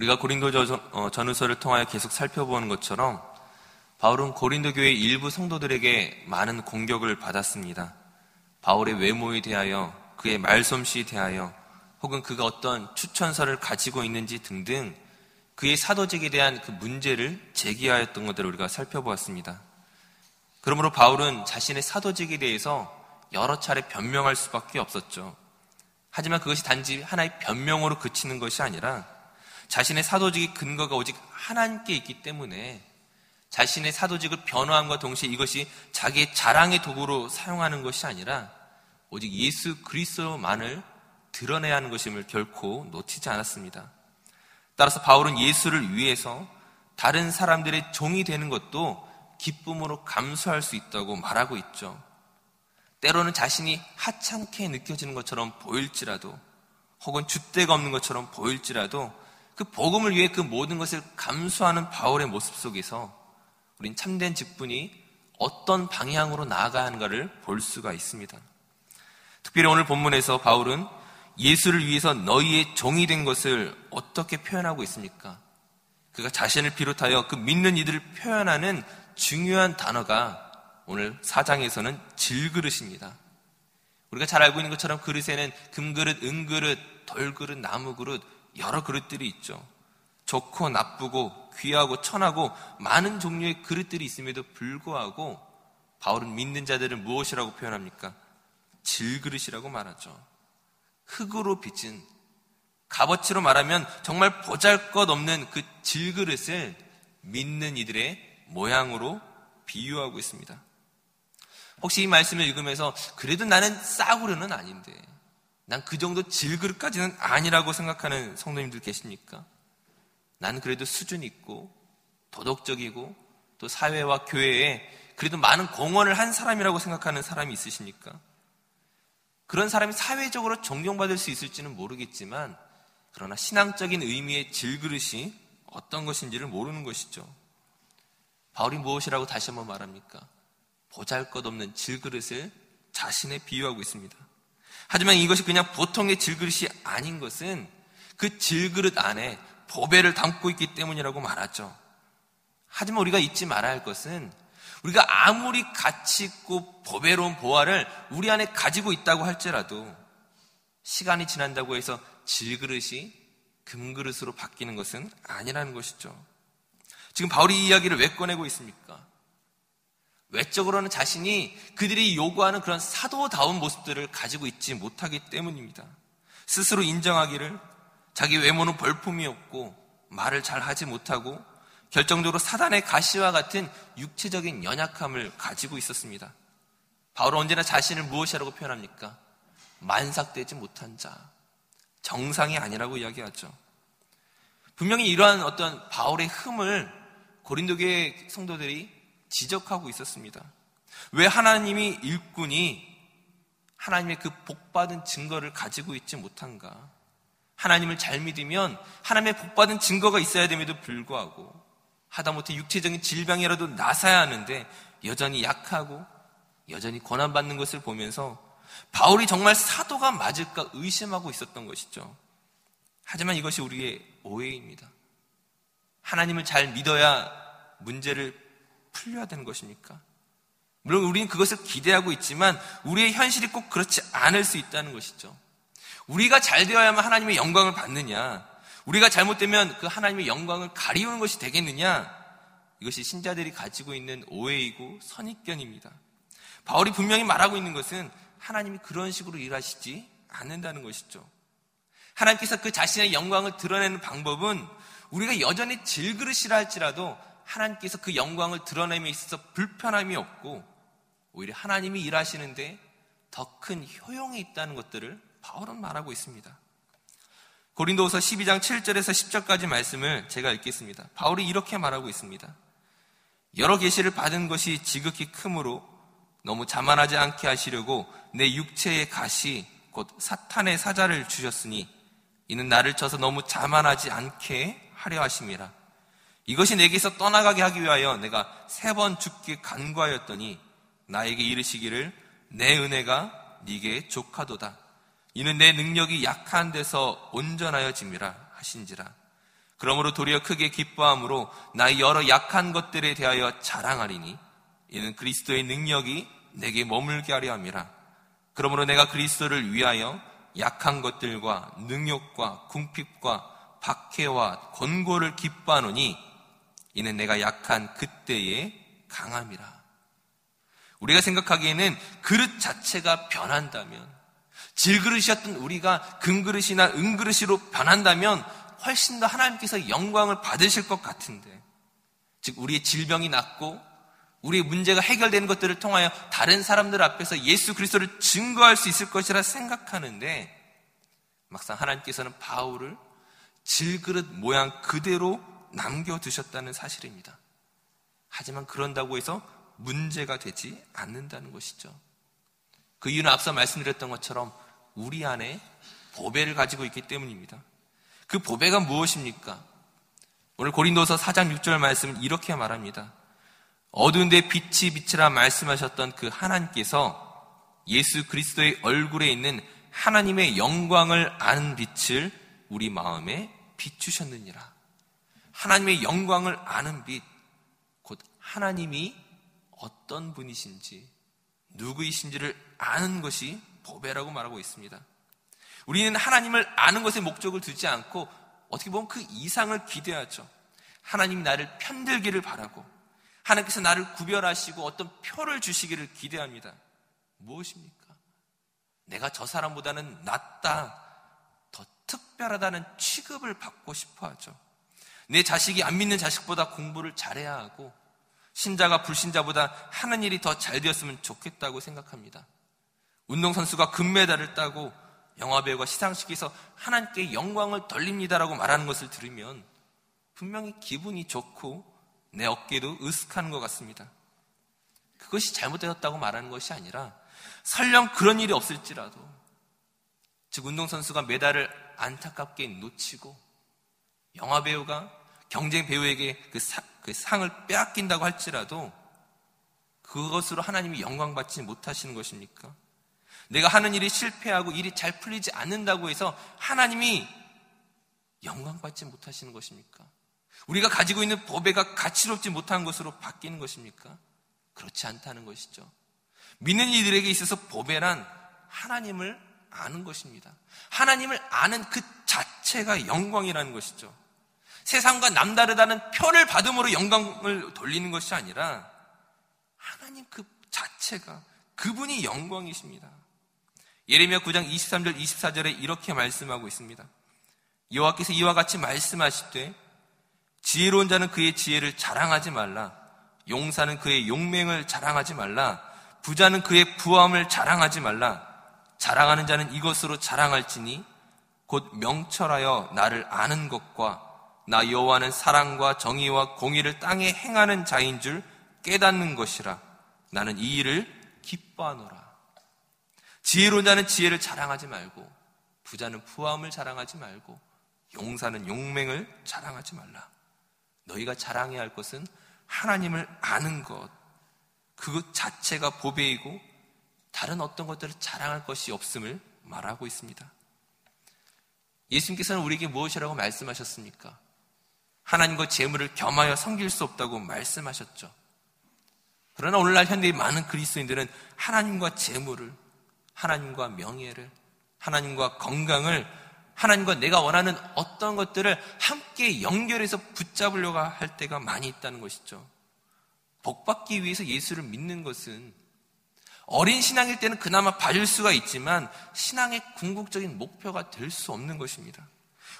우리가 고린도 전후서를 통하여 계속 살펴보는 것처럼 바울은 고린도 교회 일부 성도들에게 많은 공격을 받았습니다. 바울의 외모에 대하여, 그의 말솜씨에 대하여, 혹은 그가 어떤 추천서를 가지고 있는지 등등 그의 사도직에 대한 그 문제를 제기하였던 것들을 우리가 살펴보았습니다. 그러므로 바울은 자신의 사도직에 대해서 여러 차례 변명할 수밖에 없었죠. 하지만 그것이 단지 하나의 변명으로 그치는 것이 아니라 자신의 사도직의 근거가 오직 하나님께 있기 때문에 자신의 사도직을 변호함과 동시에 이것이 자기의 자랑의 도구로 사용하는 것이 아니라 오직 예수 그리스도만을 드러내야 하는 것임을 결코 놓치지 않았습니다. 따라서 바울은 예수를 위해서 다른 사람들의 종이 되는 것도 기쁨으로 감수할 수 있다고 말하고 있죠. 때로는 자신이 하찮게 느껴지는 것처럼 보일지라도, 혹은 줏대가 없는 것처럼 보일지라도 그 복음을 위해 그 모든 것을 감수하는 바울의 모습 속에서 우린 참된 직분이 어떤 방향으로 나아가야 하는가를 볼 수가 있습니다. 특별히 오늘 본문에서 바울은 예수를 위해서 너희의 종이 된 것을 어떻게 표현하고 있습니까? 그가 자신을 비롯하여 그 믿는 이들을 표현하는 중요한 단어가 오늘 4장에서는 질그릇입니다. 우리가 잘 알고 있는 것처럼 그릇에는 금그릇, 은그릇, 돌그릇, 나무그릇 여러 그릇들이 있죠. 좋고 나쁘고 귀하고 천하고 많은 종류의 그릇들이 있음에도 불구하고 바울은 믿는 자들을 무엇이라고 표현합니까? 질그릇이라고 말하죠. 흙으로 빚은, 값어치로 말하면 정말 보잘것없는 그 질그릇을 믿는 이들의 모양으로 비유하고 있습니다. 혹시 이 말씀을 읽으면서 그래도 나는 싸구려는 아닌데, 난 그 정도 질그릇까지는 아니라고 생각하는 성도님들 계십니까? 나는 그래도 수준 있고 도덕적이고 또 사회와 교회에 그래도 많은 공헌을 한 사람이라고 생각하는 사람이 있으십니까? 그런 사람이 사회적으로 존경받을 수 있을지는 모르겠지만, 그러나 신앙적인 의미의 질그릇이 어떤 것인지를 모르는 것이죠. 바울이 무엇이라고 다시 한번 말합니까? 보잘것없는 질그릇을 자신에 비유하고 있습니다. 하지만 이것이 그냥 보통의 질그릇이 아닌 것은 그 질그릇 안에 보배를 담고 있기 때문이라고 말하죠. 하지만 우리가 잊지 말아야 할 것은 우리가 아무리 가치 있고 보배로운 보화를 우리 안에 가지고 있다고 할지라도 시간이 지난다고 해서 질그릇이 금그릇으로 바뀌는 것은 아니라는 것이죠. 지금 바울이 이 이야기를 왜 꺼내고 있습니까? 외적으로는 자신이 그들이 요구하는 그런 사도다운 모습들을 가지고 있지 못하기 때문입니다. 스스로 인정하기를 자기 외모는 볼품이 없고 말을 잘 하지 못하고 결정적으로 사단의 가시와 같은 육체적인 연약함을 가지고 있었습니다. 바울은 언제나 자신을 무엇이라고 표현합니까? 만삭되지 못한 자, 정상이 아니라고 이야기하죠. 분명히 이러한 어떤 바울의 흠을 고린도교의 성도들이 지적하고 있었습니다. 왜 하나님이 일꾼이 하나님의 그 복받은 증거를 가지고 있지 못한가? 하나님을 잘 믿으면 하나님의 복받은 증거가 있어야 됨에도 불구하고 하다못해 육체적인 질병이라도 나서야 하는데 여전히 약하고 여전히 고난받는 것을 보면서 바울이 정말 사도가 맞을까 의심하고 있었던 것이죠. 하지만 이것이 우리의 오해입니다. 하나님을 잘 믿어야 문제를 풀려야 되는 것입니까? 물론 우리는 그것을 기대하고 있지만 우리의 현실이 꼭 그렇지 않을 수 있다는 것이죠. 우리가 잘 되어야만 하나님의 영광을 받느냐, 우리가 잘못되면 그 하나님의 영광을 가리우는 것이 되겠느냐, 이것이 신자들이 가지고 있는 오해이고 선입견입니다. 바울이 분명히 말하고 있는 것은 하나님이 그런 식으로 일하시지 않는다는 것이죠. 하나님께서 그 자신의 영광을 드러내는 방법은 우리가 여전히 질그릇이라 할지라도 하나님께서 그 영광을 드러냄에 있어서 불편함이 없고 오히려 하나님이 일하시는데 더 큰 효용이 있다는 것들을 바울은 말하고 있습니다. 고린도후서 12장 7절에서 10절까지 말씀을 제가 읽겠습니다. 바울이 이렇게 말하고 있습니다. 여러 계시를 받은 것이 지극히 크므로 너무 자만하지 않게 하시려고 내 육체의 가시 곧 사탄의 사자를 주셨으니 이는 나를 쳐서 너무 자만하지 않게 하려 하심이라. 이것이 내게서 떠나가게 하기 위하여 내가 3번 죽기 간구하였더니 나에게 이르시기를 내 은혜가 네게 족하도다. 이는 내 능력이 약한 데서 온전하여짐이라 하신지라. 그러므로 도리어 크게 기뻐함으로 나의 여러 약한 것들에 대하여 자랑하리니 이는 그리스도의 능력이 내게 머물게 하려 함이라. 그러므로 내가 그리스도를 위하여 약한 것들과 능욕과 궁핍과 박해와 권고를 기뻐하노니 이는 내가 약한 그때에 강함이라. 우리가 생각하기에는 그릇 자체가 변한다면, 질그릇이었던 우리가 금그릇이나 은그릇으로 변한다면 훨씬 더 하나님께서 영광을 받으실 것 같은데, 즉 우리의 질병이 낫고 우리의 문제가 해결되는 것들을 통하여 다른 사람들 앞에서 예수 그리스도를 증거할 수 있을 것이라 생각하는데, 막상 하나님께서는 바울을 질그릇 모양 그대로 남겨두셨다는 사실입니다. 하지만 그런다고 해서 문제가 되지 않는다는 것이죠. 그 이유는 앞서 말씀드렸던 것처럼 우리 안에 보배를 가지고 있기 때문입니다. 그 보배가 무엇입니까? 오늘 고린도서 4장 6절 말씀은 이렇게 말합니다. 어두운 데 빛이 비치라 말씀하셨던 그 하나님께서 예수 그리스도의 얼굴에 있는 하나님의 영광을 아는 빛을 우리 마음에 비추셨느니라. 하나님의 영광을 아는 빛, 곧 하나님이 어떤 분이신지, 누구이신지를 아는 것이 보배라고 말하고 있습니다. 우리는 하나님을 아는 것에 목적을 두지 않고 어떻게 보면 그 이상을 기대하죠. 하나님이 나를 편들기를 바라고, 하나님께서 나를 구별하시고 어떤 표를 주시기를 기대합니다. 무엇입니까? 내가 저 사람보다는 낫다, 더 특별하다는 취급을 받고 싶어 하죠. 내 자식이 안 믿는 자식보다 공부를 잘해야 하고, 신자가 불신자보다 하는 일이 더 잘 되었으면 좋겠다고 생각합니다. 운동선수가 금메달을 따고 영화배우가 시상식에서 하나님께 영광을 돌립니다라고 말하는 것을 들으면 분명히 기분이 좋고 내 어깨도 으쓱하는 것 같습니다. 그것이 잘못되었다고 말하는 것이 아니라, 설령 그런 일이 없을지라도, 즉 운동선수가 메달을 안타깝게 놓치고 영화배우가 경쟁 배우에게 그 상을 빼앗긴다고 할지라도 그것으로 하나님이 영광받지 못하시는 것입니까? 내가 하는 일이 실패하고 일이 잘 풀리지 않는다고 해서 하나님이 영광받지 못하시는 것입니까? 우리가 가지고 있는 보배가 가치롭지 못한 것으로 바뀌는 것입니까? 그렇지 않다는 것이죠. 믿는 이들에게 있어서 보배란 하나님을 아는 것입니다. 하나님을 아는 그 자체가 영광이라는 것이죠. 세상과 남다르다는 표를 받음으로 영광을 돌리는 것이 아니라 하나님 그 자체가, 그분이 영광이십니다. 예레미야 9장 23절 24절에 이렇게 말씀하고 있습니다. 여호와께서 이와 같이 말씀하시되 지혜로운 자는 그의 지혜를 자랑하지 말라. 용사는 그의 용맹을 자랑하지 말라. 부자는 그의 부함을 자랑하지 말라. 자랑하는 자는 이것으로 자랑할지니 곧 명철하여 나를 아는 것과 나 여호와는 사랑과 정의와 공의를 땅에 행하는 자인 줄 깨닫는 것이라. 나는 이 일을 기뻐하노라. 지혜로운 자는 지혜를 자랑하지 말고, 부자는 부함을 자랑하지 말고, 용사는 용맹을 자랑하지 말라. 너희가 자랑해야 할 것은 하나님을 아는 것, 그것 자체가 보배이고 다른 어떤 것들을 자랑할 것이 없음을 말하고 있습니다. 예수님께서는 우리에게 무엇이라고 말씀하셨습니까? 하나님과 재물을 겸하여 섬길 수 없다고 말씀하셨죠. 그러나 오늘날 현대의 많은 그리스도인들은 하나님과 재물을, 하나님과 명예를, 하나님과 건강을, 하나님과 내가 원하는 어떤 것들을 함께 연결해서 붙잡으려고 할 때가 많이 있다는 것이죠. 복받기 위해서 예수를 믿는 것은 어린 신앙일 때는 그나마 봐줄 수가 있지만 신앙의 궁극적인 목표가 될 수 없는 것입니다.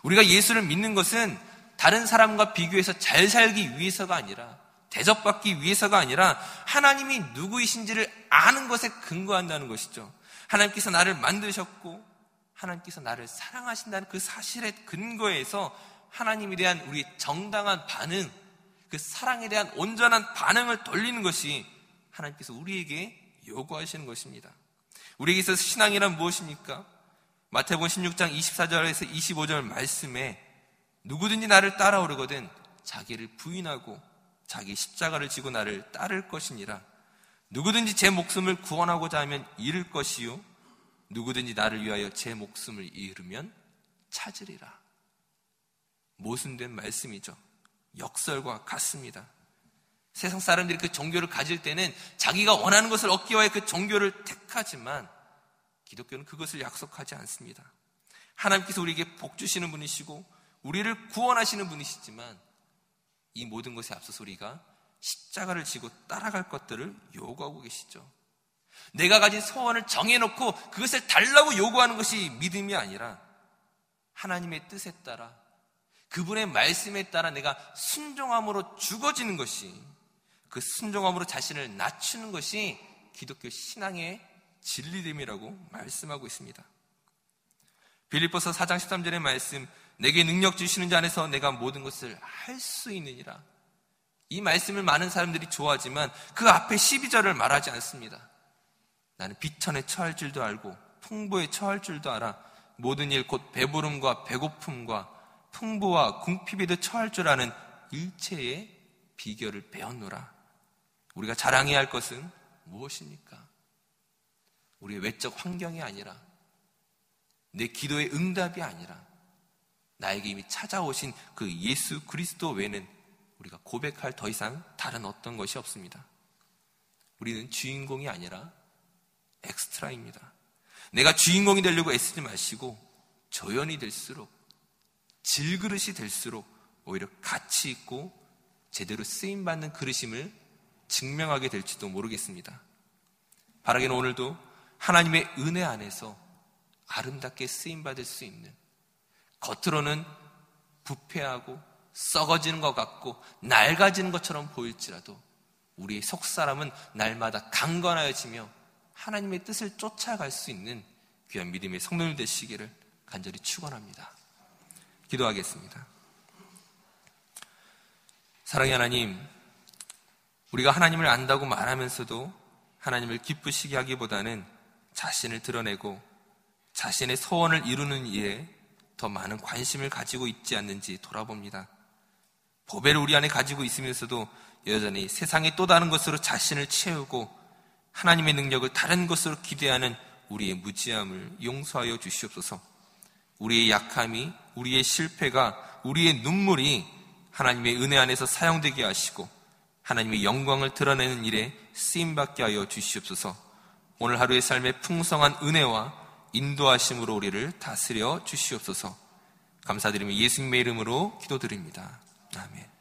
우리가 예수를 믿는 것은 다른 사람과 비교해서 잘 살기 위해서가 아니라, 대접받기 위해서가 아니라 하나님이 누구이신지를 아는 것에 근거한다는 것이죠. 하나님께서 나를 만드셨고 하나님께서 나를 사랑하신다는 그 사실에 근거해서 하나님에 대한 우리 정당한 반응, 그 사랑에 대한 온전한 반응을 돌리는 것이 하나님께서 우리에게 요구하시는 것입니다. 우리에게 있어서 신앙이란 무엇입니까? 마태복음 16장 24절에서 25절 말씀에 누구든지 나를 따라오려거든 자기를 부인하고 자기 십자가를 지고 나를 따를 것이니라. 누구든지 제 목숨을 구원하고자 하면 잃을 것이요 누구든지 나를 위하여 제 목숨을 잃으면 찾으리라. 모순된 말씀이죠. 역설과 같습니다. 세상 사람들이 그 종교를 가질 때는 자기가 원하는 것을 얻기 위해 그 종교를 택하지만 기독교는 그것을 약속하지 않습니다. 하나님께서 우리에게 복 주시는 분이시고 우리를 구원하시는 분이시지만 이 모든 것에 앞서서 우리가 십자가를 지고 따라갈 것들을 요구하고 계시죠. 내가 가진 소원을 정해놓고 그것을 달라고 요구하는 것이 믿음이 아니라 하나님의 뜻에 따라 그분의 말씀에 따라 내가 순종함으로 죽어지는 것이, 그 순종함으로 자신을 낮추는 것이 기독교 신앙의 진리됨이라고 말씀하고 있습니다. 빌립보서 4장 13절의 말씀, 내게 능력 주시는 자 안에서 내가 모든 것을 할 수 있느니라. 이 말씀을 많은 사람들이 좋아하지만 그 앞에 12절을 말하지 않습니다. 나는 비천에 처할 줄도 알고 풍부에 처할 줄도 알아. 모든 일 곧 배부름과 배고픔과 풍부와 궁핍에도 처할 줄 아는 일체의 비결을 배웠노라. 우리가 자랑해야 할 것은 무엇입니까? 우리의 외적 환경이 아니라, 내 기도의 응답이 아니라 나에게 이미 찾아오신 그 예수 그리스도 외에는 우리가 고백할 더 이상 다른 어떤 것이 없습니다. 우리는 주인공이 아니라 엑스트라입니다. 내가 주인공이 되려고 애쓰지 마시고 조연이 될수록, 질그릇이 될수록 오히려 가치 있고 제대로 쓰임받는 그릇임을 증명하게 될지도 모르겠습니다. 바라기는 오늘도 하나님의 은혜 안에서 아름답게 쓰임받을 수 있는, 겉으로는 부패하고 썩어지는 것 같고 낡아지는 것처럼 보일지라도 우리의 속사람은 날마다 강건하여지며 하나님의 뜻을 쫓아갈 수 있는 귀한 믿음의 성도님 되시기를 간절히 축원합니다. 기도하겠습니다. 사랑의 하나님, 우리가 하나님을 안다고 말하면서도 하나님을 기쁘시게 하기보다는 자신을 드러내고 자신의 소원을 이루는 일에 더 많은 관심을 가지고 있지 않는지 돌아봅니다. 보배를 우리 안에 가지고 있으면서도 여전히 세상의 또 다른 것으로 자신을 채우고 하나님의 능력을 다른 것으로 기대하는 우리의 무지함을 용서하여 주시옵소서. 우리의 약함이, 우리의 실패가, 우리의 눈물이 하나님의 은혜 안에서 사용되게 하시고 하나님의 영광을 드러내는 일에 쓰임받게 하여 주시옵소서. 오늘 하루의 삶의 풍성한 은혜와 인도하심으로 우리를 다스려 주시옵소서. 감사드리며 예수님의 이름으로 기도드립니다. 아멘.